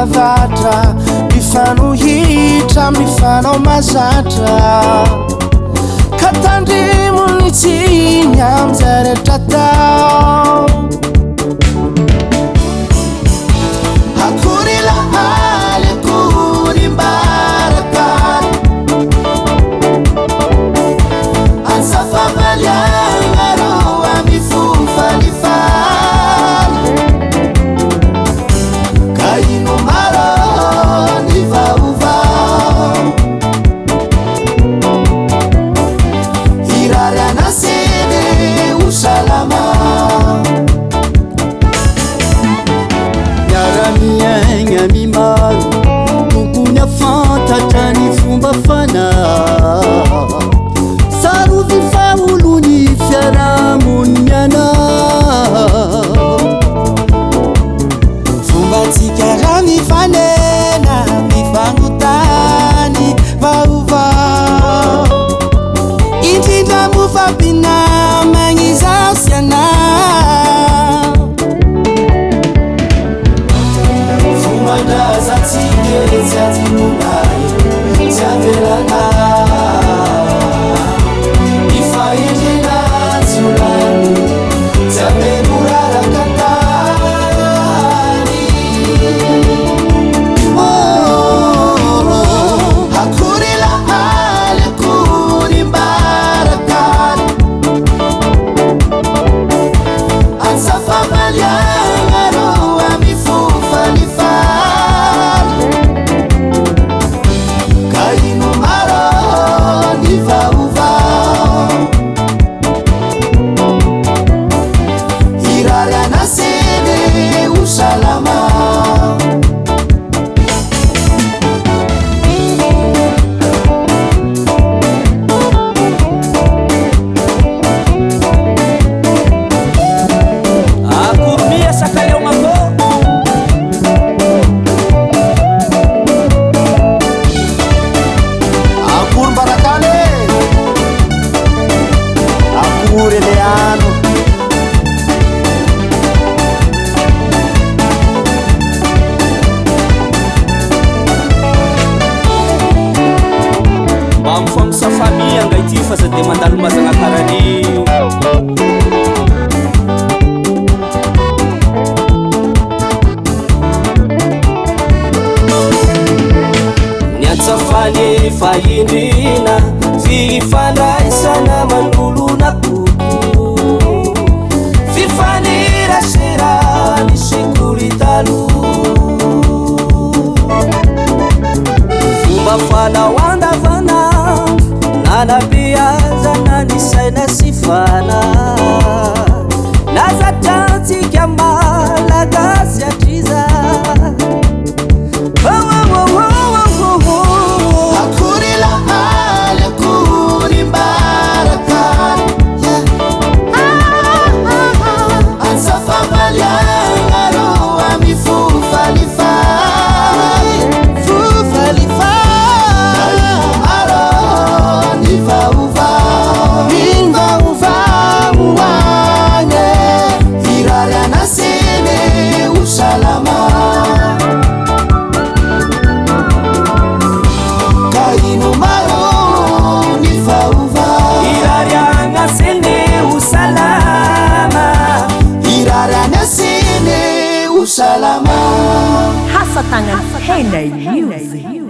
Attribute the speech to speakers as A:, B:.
A: mifahavatra mifanohitra mifanao mazatra ka tandremony tsiny am'zarehetra tao akory lahaly akory mbarakany ansafavaliagna rô amy fofalifaly ka ino marô ny vaovao irary anaseny ho salama
B: miara-miaigna mimaro tokony afantatra ny fomba fanahy sarozy faolony fiarahamony mianao
A: fombatsika raha mifanena mifangotany vaovao indrindra mofampinamagny izao sy anao fomandrazatsika tsy atinonay tsy avelana ifaindrina tsy olany tsy ameboraraka tany akory lahaly akory mbarakany ansafavaliagna rô amy fofalifaly ka ino marô ny vaovao irary anaseny ho salama
C: akory miasaka eo mako
A: akory mbarakany akory leano
C: mba mifamosafamy angaity fa sady mandalo mazagna karan'io ny antsafany fahindrina fifandraisana manolona koko fifanirasera ny sekuritalo fomba fanao andavanandro nanabeazana ny saina sy fana nazatratsika malagasy atriza
A: akory lahaly akory mbarakany ansafavaliagna rô amy fofalifaly marô ny vaovao oane irary anaseny ho salama ka ino marô ny vaovao
C: irary anaseny ho salama
A: irary anaseny ho salama
D: Hasatagna Henay Music.